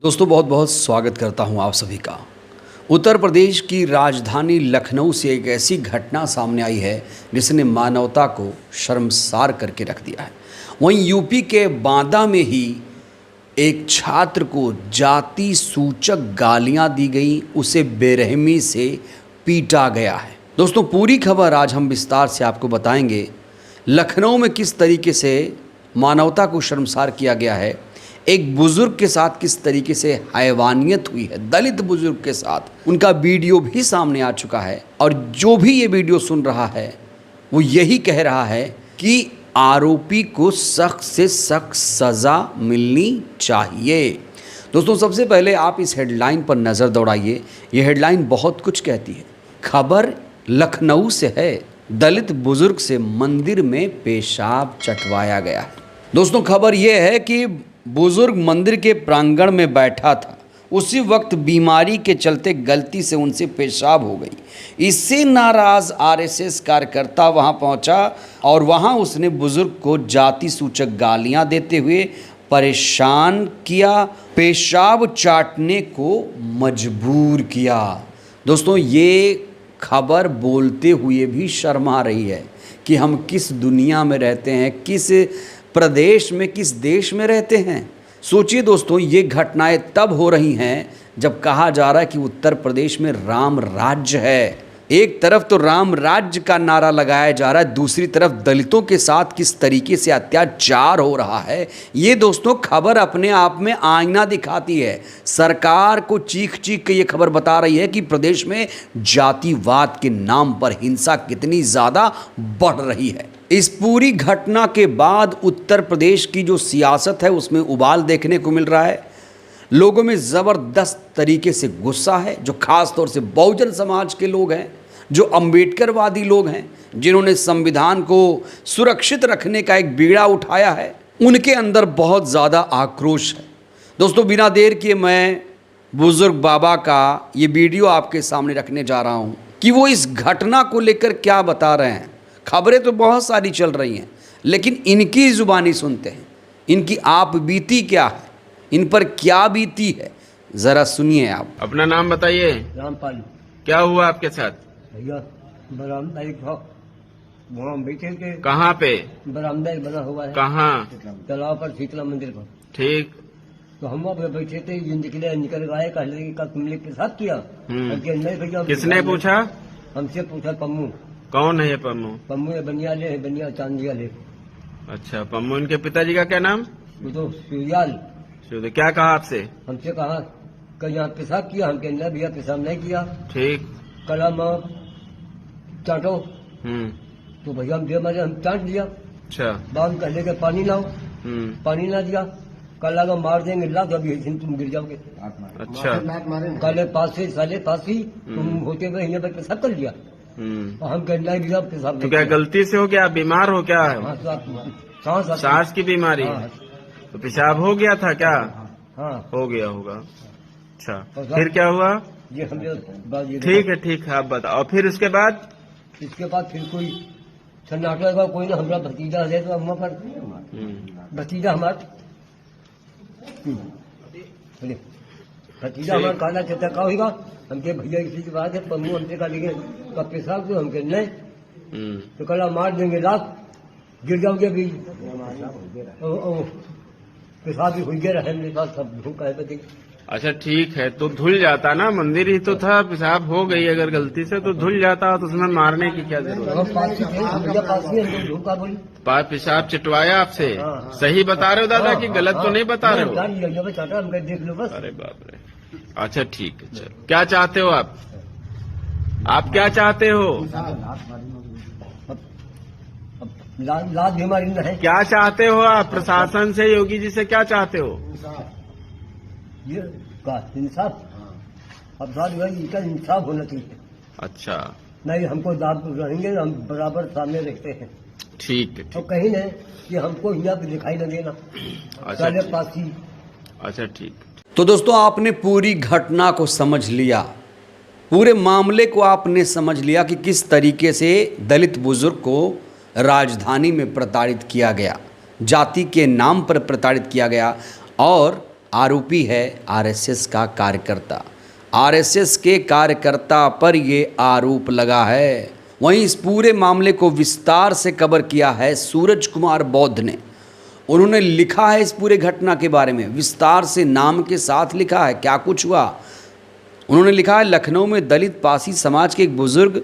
दोस्तों बहुत बहुत स्वागत करता हूं आप सभी का। उत्तर प्रदेश की राजधानी लखनऊ से एक ऐसी घटना सामने आई है जिसने मानवता को शर्मसार करके रख दिया है। वहीं यूपी के बांदा में ही एक छात्र को जाति सूचक गालियां दी गई, उसे बेरहमी से पीटा गया है। दोस्तों पूरी खबर आज हम विस्तार से आपको बताएंगे। लखनऊ में किस तरीके से मानवता को शर्मसार किया गया है, एक बुजुर्ग के साथ किस तरीके से हैवानियत हुई है, दलित बुजुर्ग के साथ, उनका वीडियो भी सामने आ चुका है। और जो भी ये वीडियो सुन रहा है वो यही कह रहा है कि आरोपी को सख्त से सख्त सज़ा मिलनी चाहिए। दोस्तों सबसे पहले आप इस हेडलाइन पर नज़र दौड़ाइए। ये हेडलाइन बहुत कुछ कहती है। खबर लखनऊ से है। दलित बुजुर्ग से मंदिर में पेशाब चटवाया गया है। दोस्तों खबर यह है कि बुजुर्ग मंदिर के प्रांगण में बैठा था, उसी वक्त बीमारी के चलते गलती से उनसे पेशाब हो गई। इससे नाराज आरएसएस कार्यकर्ता वहां पहुंचा और वहां उसने बुजुर्ग को जाति सूचक गालियां देते हुए परेशान किया, पेशाब चाटने को मजबूर किया। दोस्तों ये खबर बोलते हुए भी शर्म आ रही है कि हम किस दुनिया में रहते हैं, किस प्रदेश में, किस देश में रहते हैं। सोचिए दोस्तों, ये घटनाएं तब हो रही हैं जब कहा जा रहा है कि उत्तर प्रदेश में राम राज्य है। एक तरफ तो राम राज्य का नारा लगाया जा रहा है, दूसरी तरफ दलितों के साथ किस तरीके से अत्याचार हो रहा है। ये दोस्तों खबर अपने आप में आईना दिखाती है। सरकार को चीख चीख के ये खबर बता रही है कि प्रदेश में जातिवाद के नाम पर हिंसा कितनी ज़्यादा बढ़ रही है। इस पूरी घटना के बाद उत्तर प्रदेश की जो सियासत है उसमें उबाल देखने को मिल रहा है। लोगों में ज़बरदस्त तरीके से गुस्सा है, जो खास तौर से बहुजन समाज के लोग हैं, जो अम्बेडकरवादी लोग हैं, जिन्होंने संविधान को सुरक्षित रखने का एक बीड़ा उठाया है, उनके अंदर बहुत ज़्यादा आक्रोश है। दोस्तों बिना देर किए मैं बुजुर्ग बाबा का ये वीडियो आपके सामने रखने जा रहा हूँ कि वो इस घटना को लेकर क्या बता रहे हैं। खबरें तो बहुत सारी चल रही हैं, लेकिन इनकी ज़ुबानी सुनते हैं। इनकी आप बीती क्या है, इन पर क्या बीती है, जरा सुनिए आप। अपना नाम बताइए। रामपाल। क्या हुआ आपके साथ? भैया बरामदा वहाँ बैठे थे। कहाँ पे? बरामदा बना हुआ है। कहाँ? तालाब पर, शीतला मंदिर पर। ठीक। तो हम वहाँ पे बैठे थे, ये निकल आए, कहने का तुमने पेशाब किया? नहीं भैया। किसने पूछा? हमसे पूछा पम्मू। कौन है ये पम्मू? पम्मू है बनियाले है, बनिया चांदिया ले। अच्छा पम्मू। इनके पिताजी का क्या नाम? वो तो सूर्याल। क्या कहा आपसे? हमसे कहा कल यहाँ पेशाब किया? हम कहने भैया पेशाब नहीं किया। ठीक। कल हम चाटो। तो भैया हम दे मारे, हम चाट लिया। अच्छा। बाद कहने के पानी लाओ, पानी ना दिया। कल लगा मार देंगे, ला तो अभी तुम गिर जाओगे। अच्छा। कल पास से साले पास ही तुम होते हुए यहाँ पर पेशाब कर लिया। और हम कहना भैया पेशाब तो क्या गलती से हो गया? बीमार हो क्या? सांस की बीमारी? तो पेशाब हो गया था क्या? हाँ हो गया होगा। अच्छा फिर क्या हुआ? ये हम ठीक है ठीक है, आप बताओ। फिर उसके बाद? इसके बाद फिर कोई सन्नाटा का कोई ना, हमारा भतीजा है तो हम पर भतीजा हमारा भतीजा हमारा काला चचा का होगा। हमके भैया इसी की बात है, पन्नू हमसे का लेंगे का पेशाब तो हमके नहीं, तो कल मार देंगे, लाख गिर जाओगे अभी। पेशाब भी हो गया रहे मेरे पास, सब धूका है। अच्छा ठीक है, तो धुल जाता ना, मंदिर ही तो था, पेशाब हो गई अगर गलती से तो धुल जाता, तो उसमें मारने की क्या जरूरत? पेशाब चिटवाया आपसे? सही बता रहे हो दादा कि गलत तो नहीं बता रहे हो? देख लो बस। अरे बाप रे। अच्छा ठीक है, चलो क्या चाहते हो आप क्या चाहते हो? लाज बीमारी न है। क्या चाहते हो आप प्रशासन से, योगी जी से क्या चाहते हो? ये इंसाफ, अब इनका इंसाफ होना चाहिए। अच्छा नहीं हमको दाब रहेंगे, हम बराबर सामने रखते हैं। ठीक है। तो कहीं नहीं कि हमको यहाँ पे दिखाई न देना। अच्छा पास ही। अच्छा ठीक। तो दोस्तों आपने पूरी घटना को समझ लिया, पूरे मामले को आपने समझ लिया कि किस तरीके से दलित बुजुर्ग को राजधानी में प्रताड़ित किया गया, जाति के नाम पर प्रताड़ित किया गया। और आरोपी है आरएसएस का कार्यकर्ता। आरएसएस के कार्यकर्ता पर ये आरोप लगा है। वहीं इस पूरे मामले को विस्तार से कवर किया है सूरज कुमार बौद्ध ने। उन्होंने लिखा है इस पूरे घटना के बारे में, विस्तार से नाम के साथ लिखा है क्या कुछ हुआ। उन्होंने लिखा है, लखनऊ में दलित पासी समाज के एक बुजुर्ग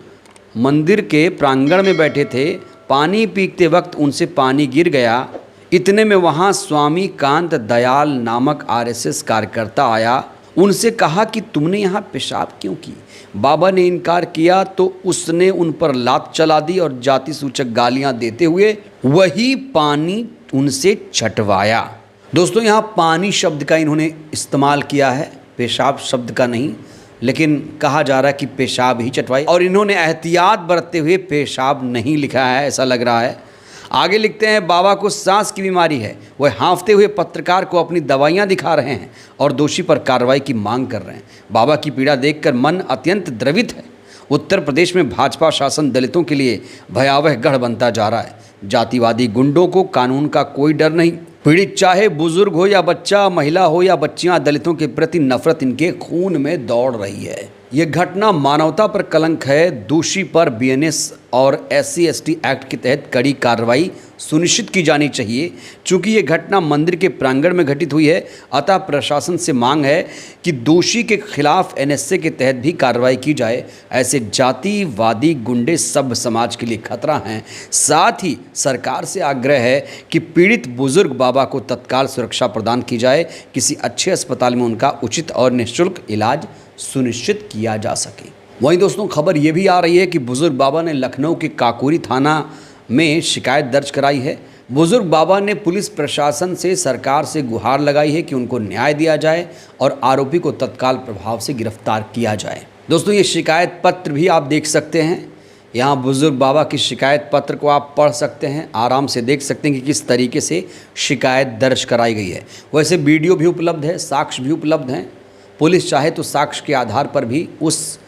मंदिर के प्रांगण में बैठे थे। पानी पीते वक्त उनसे पानी गिर गया। इतने में वहाँ स्वामी कांत दयाल नामक आरएसएस कार्यकर्ता आया। उनसे कहा कि तुमने यहाँ पेशाब क्यों की। बाबा ने इनकार किया तो उसने उन पर लात चला दी और जाति सूचक गालियाँ देते हुए वही पानी उनसे छटवाया। दोस्तों, यहाँ पानी शब्द का इन्होंने इस्तेमाल किया है, पेशाब शब्द का नहीं, लेकिन कहा जा रहा है कि पेशाब ही चटवाई, और इन्होंने एहतियात बरतते हुए पेशाब नहीं लिखा है, ऐसा लग रहा है। आगे लिखते हैं, बाबा को सांस की बीमारी है। वह हाँफते हुए पत्रकार को अपनी दवाइयाँ दिखा रहे हैं और दोषी पर कार्रवाई की मांग कर रहे हैं। बाबा की पीड़ा देखकर मन अत्यंत द्रवित है। उत्तर प्रदेश में भाजपा शासन दलितों के लिए भयावह गढ़ बनता जा रहा है। जातिवादी गुंडों को कानून का कोई डर नहीं। पीड़ित चाहे बुजुर्ग हो या बच्चा, महिला हो या बच्चियां, दलितों के प्रति नफरत इनके खून में दौड़ रही है। ये घटना मानवता पर कलंक है। दोषी पर बीएनएस और SC/ST एक्ट के तहत कड़ी कार्रवाई सुनिश्चित की जानी चाहिए। चूँकि ये घटना मंदिर के प्रांगण में घटित हुई है, अतः प्रशासन से मांग है कि दोषी के खिलाफ NSA के तहत भी कार्रवाई की जाए। ऐसे जातिवादी गुंडे सब समाज के लिए खतरा हैं। साथ ही सरकार से आग्रह है कि पीड़ित बुजुर्ग बाबा को तत्काल सुरक्षा प्रदान की जाए। किसी अच्छे अस्पताल में उनका उचित और निःशुल्क इलाज सुनिश्चित किया जा सके। वहीं दोस्तों, खबर ये भी आ रही है कि बुजुर्ग बाबा ने लखनऊ के काकोरी थाना में शिकायत दर्ज कराई है। बुजुर्ग बाबा ने पुलिस प्रशासन से सरकार से गुहार लगाई है कि उनको न्याय दिया जाए और आरोपी को तत्काल प्रभाव से गिरफ्तार किया जाए। दोस्तों, ये शिकायत पत्र भी आप देख सकते हैं। यहाँ बुजुर्ग बाबा की शिकायत पत्र को आप पढ़ सकते हैं, आराम से देख सकते हैं कि किस तरीके से शिकायत दर्ज कराई गई है। वैसे वीडियो भी उपलब्ध है, साक्ष्य भी उपलब्ध हैं। पुलिस चाहे तो साक्ष्य के आधार पर भी उस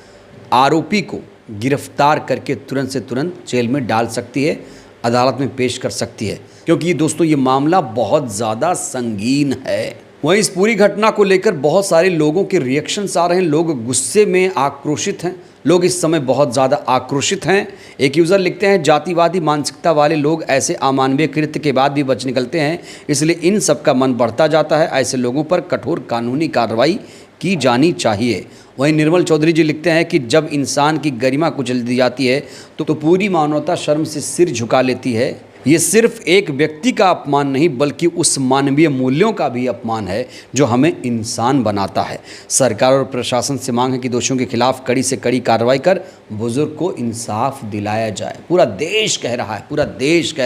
आरोपी को गिरफ्तार करके तुरंत से तुरंत जेल में डाल सकती है, अदालत में पेश कर सकती है, क्योंकि दोस्तों ये मामला बहुत ज़्यादा संगीन है। वहीं इस पूरी घटना को लेकर बहुत सारे लोगों के रिएक्शंस आ रहे हैं। लोग गुस्से में आक्रोशित हैं। लोग इस समय बहुत ज़्यादा आक्रोशित हैं। एक यूज़र लिखते हैं, जातिवादी मानसिकता वाले लोग ऐसे अमानवीय कृत्य के बाद भी बच निकलते हैं, इसलिए इन सब का मन बढ़ता जाता है। ऐसे लोगों पर कठोर कानूनी कार्रवाई की जानी चाहिए। वहीं निर्मल चौधरी जी लिखते हैं कि जब इंसान की गरिमा कुचल दी जाती है तो पूरी मानवता शर्म से सिर झुका लेती है। ये सिर्फ एक व्यक्ति का अपमान नहीं, बल्कि उस मानवीय मूल्यों का भी अपमान है जो हमें इंसान बनाता है। सरकार और प्रशासन से मांग है कि दोषियों के खिलाफ कड़ी से कड़ी कार्रवाई कर बुजुर्ग को इंसाफ दिलाया जाए। पूरा देश कह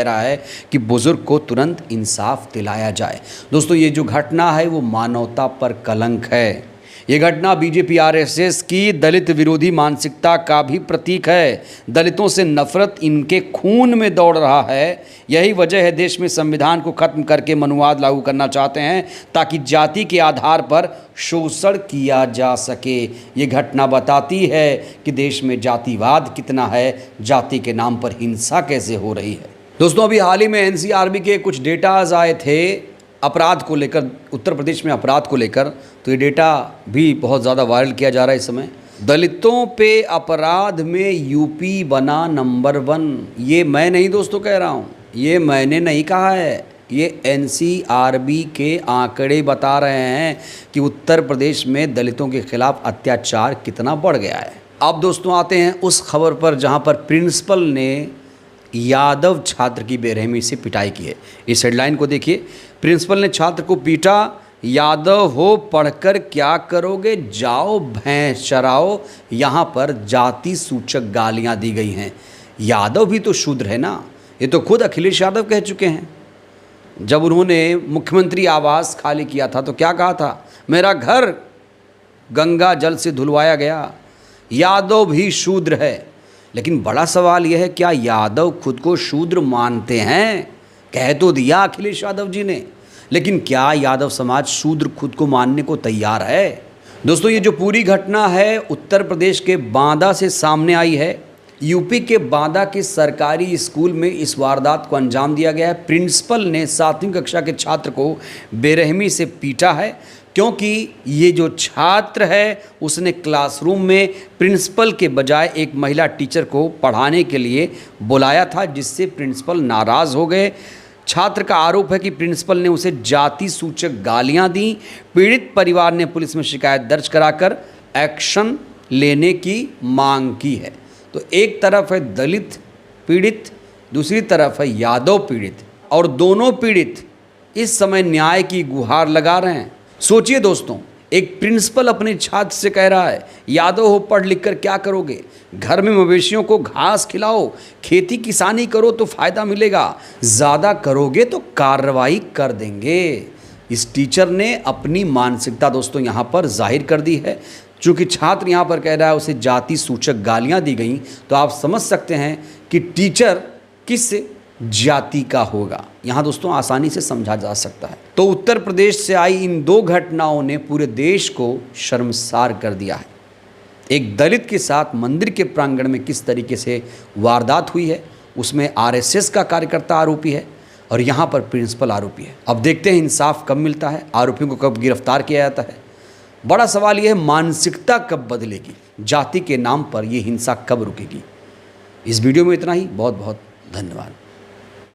रहा है कि बुजुर्ग को तुरंत इंसाफ दिलाया जाए। दोस्तों, ये जो घटना है वो मानवता पर कलंक है। ये घटना बीजेपी RSS की दलित विरोधी मानसिकता का भी प्रतीक है। दलितों से नफरत इनके खून में दौड़ रहा है। यही वजह है देश में संविधान को खत्म करके मनुवाद लागू करना चाहते हैं, ताकि जाति के आधार पर शोषण किया जा सके। ये घटना बताती है कि देश में जातिवाद कितना है, जाति के नाम पर हिंसा कैसे हो रही है। दोस्तों, अभी हाल ही में NCRB के कुछ डेटाज आए थे अपराध को लेकर, उत्तर प्रदेश में अपराध को लेकर। तो ये डेटा भी बहुत ज़्यादा वायरल किया जा रहा है इस समय। दलितों पे अपराध में यूपी बना नंबर 1। ये मैं नहीं दोस्तों कह रहा हूँ, ये मैंने नहीं कहा है, ये NCRB के आंकड़े बता रहे हैं कि उत्तर प्रदेश में दलितों के खिलाफ अत्याचार कितना बढ़ गया है। अब दोस्तों आते हैं उस खबर पर जहाँ पर प्रिंसिपल ने यादव छात्र की बेरहमी से पिटाई की है। इस हेडलाइन को देखिए, प्रिंसिपल ने छात्र को पीटा, यादव हो पढ़कर क्या करोगे, जाओ भैंस चराओ। यहाँ पर जाति सूचक गालियाँ दी गई हैं। यादव भी तो शूद्र है ना, ये तो खुद अखिलेश यादव कह चुके हैं। जब उन्होंने मुख्यमंत्री आवास खाली किया था तो क्या कहा था, मेरा घर गंगा जल से धुलवाया गया, यादव भी शूद्र है। लेकिन बड़ा सवाल यह है, क्या यादव खुद को शूद्र मानते हैं? कह तो दिया अखिलेश यादव जी ने, लेकिन क्या यादव समाज शूद्र खुद को मानने को तैयार है? दोस्तों, ये जो पूरी घटना है उत्तर प्रदेश के बांदा से सामने आई है। यूपी के बांदा के सरकारी स्कूल में इस वारदात को अंजाम दिया गया है। प्रिंसिपल ने 7वीं कक्षा के छात्र को बेरहमी से पीटा है। क्योंकि ये जो छात्र है उसने क्लासरूम में प्रिंसिपल के बजाय एक महिला टीचर को पढ़ाने के लिए बुलाया था, जिससे प्रिंसिपल नाराज़ हो गए। छात्र का आरोप है कि प्रिंसिपल ने उसे जाति सूचक गालियां दी। पीड़ित परिवार ने पुलिस में शिकायत दर्ज कराकर एक्शन लेने की मांग की है। तो एक तरफ है दलित पीड़ित, दूसरी तरफ है यादव पीड़ित, और दोनों पीड़ित इस समय न्याय की गुहार लगा रहे हैं। सोचिए दोस्तों, एक प्रिंसिपल अपने छात्र से कह रहा है, यादव हो, पढ़ लिख कर क्या करोगे, घर में मवेशियों को घास खिलाओ, खेती किसानी करो तो फ़ायदा मिलेगा, ज़्यादा करोगे तो कार्रवाई कर देंगे। इस टीचर ने अपनी मानसिकता दोस्तों यहाँ पर जाहिर कर दी है। चूँकि छात्र यहाँ पर कह रहा है उसे जाति सूचक गालियाँ दी गई, तो आप समझ सकते हैं कि टीचर किस जाति का होगा। यहाँ दोस्तों आसानी से समझा जा सकता है। तो उत्तर प्रदेश से आई इन दो घटनाओं ने पूरे देश को शर्मसार कर दिया है। एक दलित के साथ मंदिर के प्रांगण में किस तरीके से वारदात हुई है, उसमें आरएसएस का कार्यकर्ता आरोपी है और यहाँ पर प्रिंसिपल आरोपी है। अब देखते हैं इंसाफ कब मिलता है, आरोपियों को कब गिरफ्तार किया जाता है। बड़ा सवाल यह है, मानसिकता कब बदलेगी, जाति के नाम पर यह हिंसा कब रुकेगी। इस वीडियो में इतना ही। बहुत बहुत धन्यवाद।